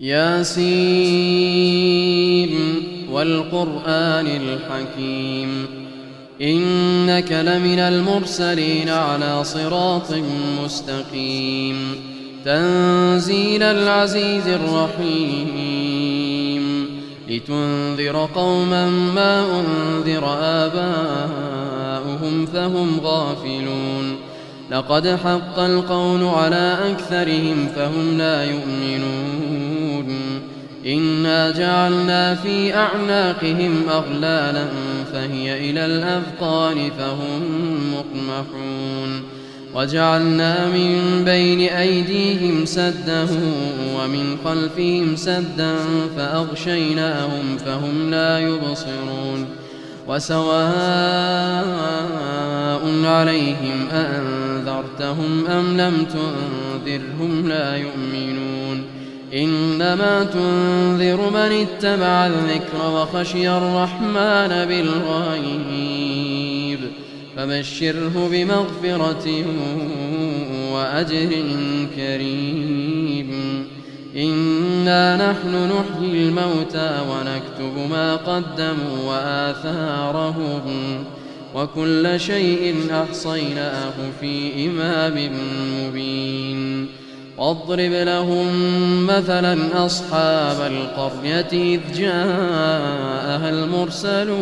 ياسين والقرآن الحكيم إنك لمن المرسلين على صراط مستقيم تنزيل العزيز الرحيم لتنذر قوما ما أنذر آباؤهم فهم غافلون لقد حق القول على أكثرهم فهم لا يؤمنون إنا جعلنا في أعناقهم أغلالا فهي إلى الأذقان فهم مقمحون وجعلنا من بين أيديهم سدا ومن خلفهم سدا فأغشيناهم فهم لا يبصرون وسواء عليهم أأنذرتهم أم لم تنذرهم لا يؤمنون إنما تنذر من اتبع الذكر وخشي الرحمن بالغيب فبشره بمغفرة وأجر كريم إنا نحن نحيي الموتى ونكتب ما قدموا وآثارهم وكل شيء أحصيناه في إمام مبين واضرب لهم مثلا أصحاب القرية إذ جاءها المرسلون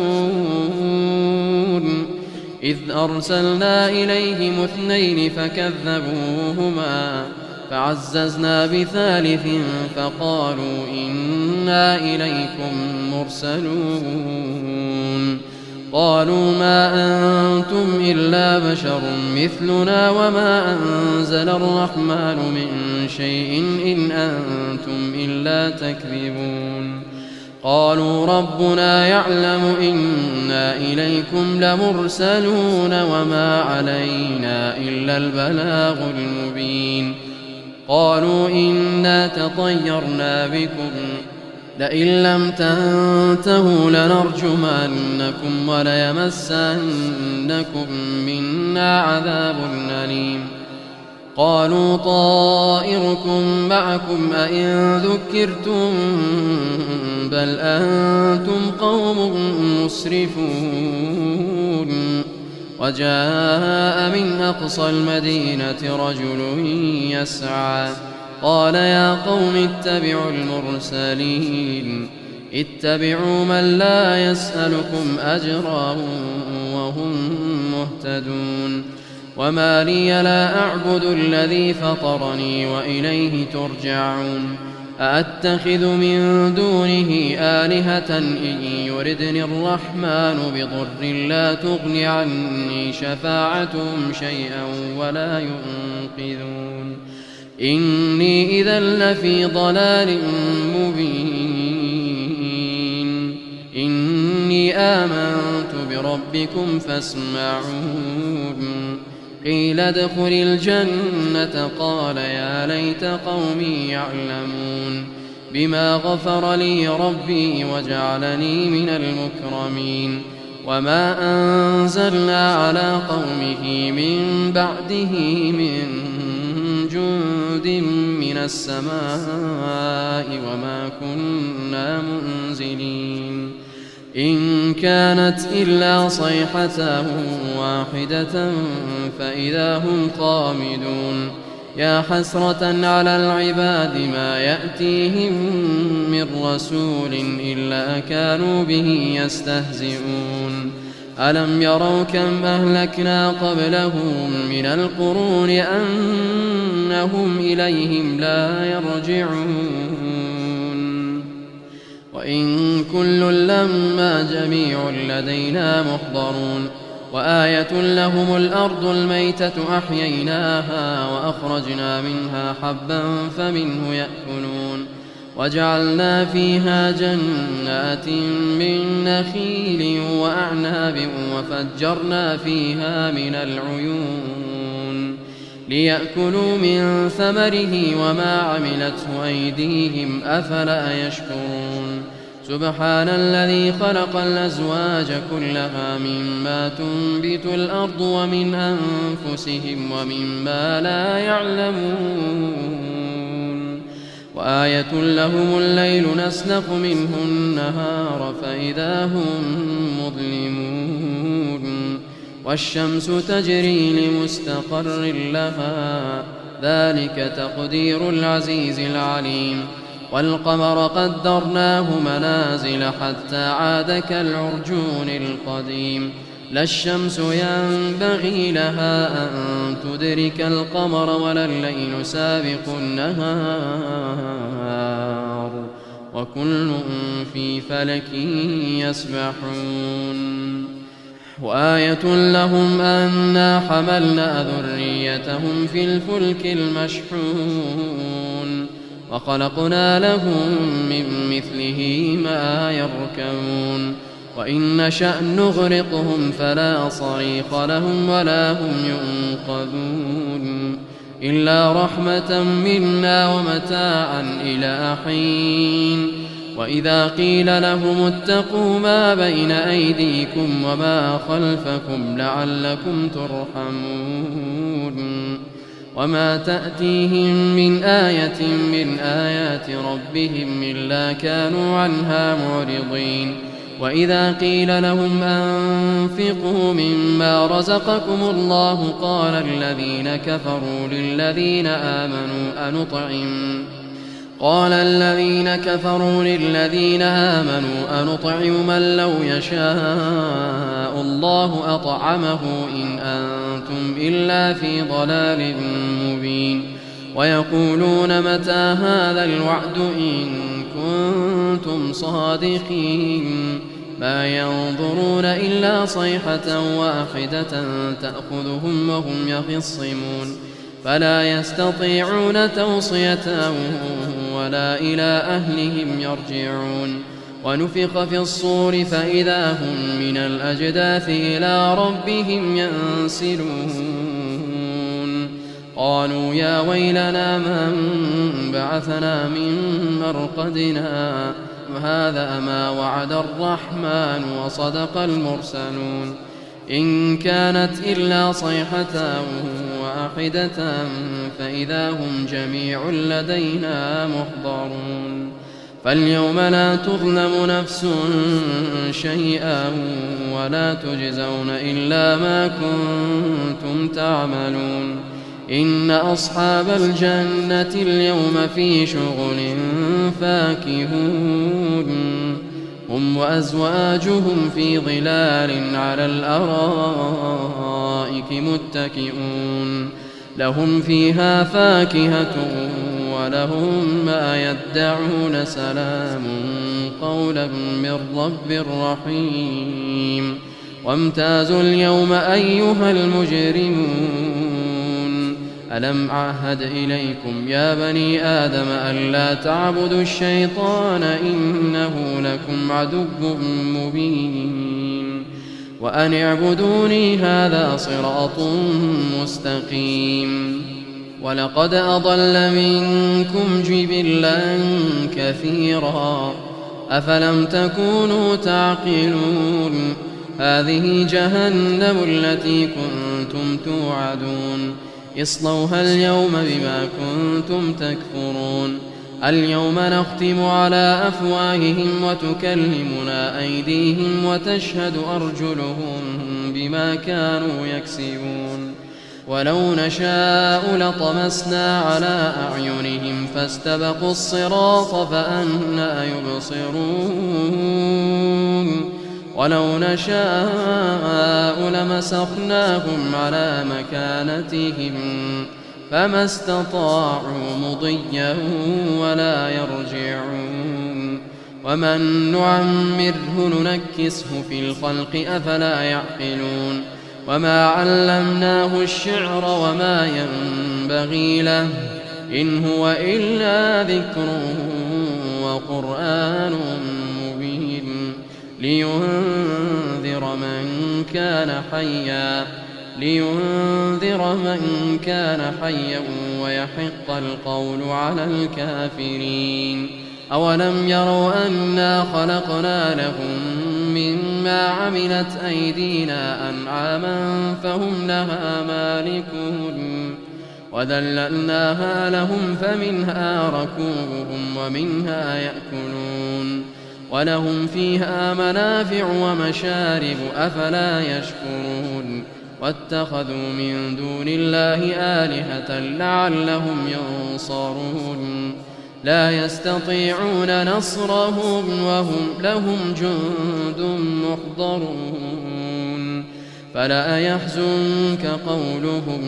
إذ أرسلنا إليهم 2 فكذبوهما فعززنا بثالث فقالوا إنا إليكم مرسلون قالوا ما أنتم إلا بشر مثلنا وما أنزل الرحمن من شيء إن أنتم إلا تكذبون قالوا ربنا يعلم إنا إليكم لمرسلون وما علينا إلا البلاغ المبين قالوا إنا تطيرنا بكم لئن لم تنتهوا لنرجمنكم وليمسنكم منا عذاب أليم قالوا طائركم معكم أئن ذكرتم بل أنتم قوم مسرفون وجاء من أقصى المدينة رجل يسعى قال يا قوم اتبعوا المرسلين اتبعوا من لا يسألكم أجرا وهم مهتدون وما لي لا أعبد الذي فطرني وإليه ترجعون أأتخذ من دونه آلهة إن يردني الرحمن بضر لا تغن عني شفاعتهم شيئا ولا ينقذون إني إذا لفي ضلال مبين إني آمنت بربكم فاسمعون قيل ادخل الجنة قال يا ليت قومي يعلمون بما غفر لي ربي وجعلني من المكرمين وما أنزلنا على قومه من بعده من جند من السماء وما كنا منزلين إن كانت إلا صيحة واحدة فإذا هم خامدون يا حسرة على العباد ما يأتيهم من رسول إلا كانوا به يستهزئون ألم يروا كم أهلكنا قبلهم من القرون أنهم إليهم لا يرجعون وإن كل لما جميع لدينا محضرون وآية لهم الأرض الميتة أحييناها وأخرجنا منها حبا فمنه يأكلون وجعلنا فيها جنات من نخيل وأعناب وفجرنا فيها من العيون ليأكلوا من ثمره وما عملته أيديهم أفلا يشكرون سبحان الذي خلق الأزواج كلها مما تنبت الأرض ومن أنفسهم ومما لا يعلمون وآية لهم الليل نسلخ منه النهار فإذا هم مظلمون والشمس تجري لمستقر لها ذلك تقدير العزيز العليم والقمر قدرناه منازل حتى عاد كالعرجون القديم لا الشمس ينبغي لها أن تدرك القمر ولا الليل سابق النهار وكل في فلك يسبحون وآية لهم أنا حملنا ذريتهم في الفلك المشحون وخلقنا لهم من مثله ما يركبون وإن نشأ نغرقهم فلا صريخ لهم ولا هم ينقذون إلا رحمة منا ومتاعا إلى حين وإذا قيل لهم اتقوا ما بين أيديكم وما خلفكم لعلكم ترحمون وما تأتيهم من آية من آيات ربهم إلا كانوا عنها معرضين وإذا قيل لهم أنفقوا مما رزقكم الله قال الذين كفروا للذين آمنوا أنطعم من لو يشاء الله أطعمه إن أنتم إلا في ضلال مبين ويقولون متى هذا الوعد إن كنتم صادقين ما ينظرون إلا صيحة واحدة تأخذهم وهم يخصمون فلا يستطيعون توصية ولا إلى أهلهم يرجعون ونفخ في الصور فإذا هم من الأجداث إلى ربهم ينسلون قالوا يا ويلنا من بعثنا من مرقدنا هذا ما وعد الرحمن وصدق المرسلون إن كانت إلا صيحة واحدة فإذا هم جميع لدينا محضرون فاليوم لا تظلم نفس شيئا ولا تجزون إلا ما كنتم تعملون إن أصحاب الجنة اليوم في شغل فاكهون هم وأزواجهم في ظلال على الأرائك متكئون لهم فيها فاكهة ولهم ما يدعون سلام قولا من رب رحيم وامتازوا اليوم أيها المجرمون ألم أعهد إليكم يا بني آدم ألا تعبدوا الشيطان إنه لكم عدو مبين وأن اعبدوني هذا صراط مستقيم ولقد أضل منكم جبلا كثيرا أفلم تكونوا تعقلون هذه جهنم التي كنتم توعدون اصلوها اليوم بما كنتم تكفرون اليوم نختم على أفواههم وتكلمنا أيديهم وتشهد أرجلهم بما كانوا يكسبون ولو نشاء لطمسنا على أعينهم فاستبقوا الصراط فأنى يبصرون ولو نشاء لمسخناهم على مكانتهم فما استطاعوا مضيا ولا يرجعون ومن نعمره ننكسه في الخلق أفلا يعقلون وما علمناه الشعر وما ينبغي له إن هو إلا ذكر وقرآن مبين لينذر من كان حيا ويحق القول على الكافرين أولم يروا أنا خلقنا لهم مما عملت أيدينا أنعاما فهم لها مالكون وذللناها لهم فمنها ركوبهم ومنها يأكلون ولهم فيها منافع ومشارب أفلا يشكرون واتخذوا من دون الله آلهة لعلهم ينصرون لا يستطيعون نصرهم وهم لهم جند محضرون فلا يحزنك قولهم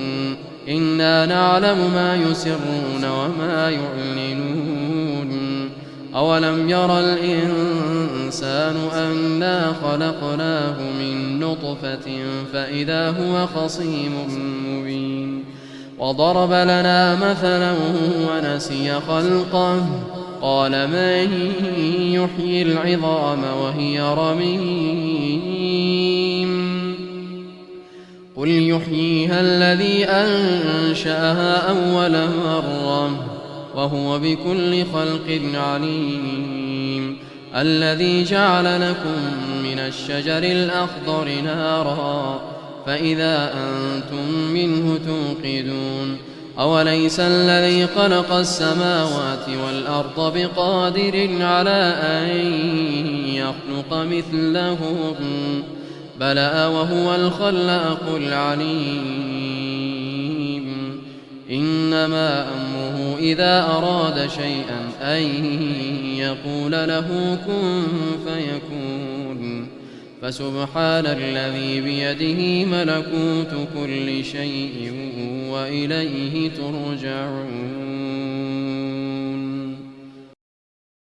إنا نعلم ما يسرون وما يعلنون أولم ير الإنسان أنا خلقناه من نطفة فإذا هو خصيم مبين وضرب لنا مثلا ونسي خلقه قال من يحيي العظام وهي رميم قل يحييها الذي أنشأها أول مرة وهو بكل خلق عليم الذي جعل لكم من الشجر الأخضر نارا فإذا أنتم منه توقدون أوليس الذي خلق السماوات والأرض بقادر على أن يخلق مثلهم بلى وهو الخلاق العليم إنما أمره إذا أراد شيئا أن يقول له كن فيكون فسبحان الذي بيده ملكوت كل شيء وإليه ترجعون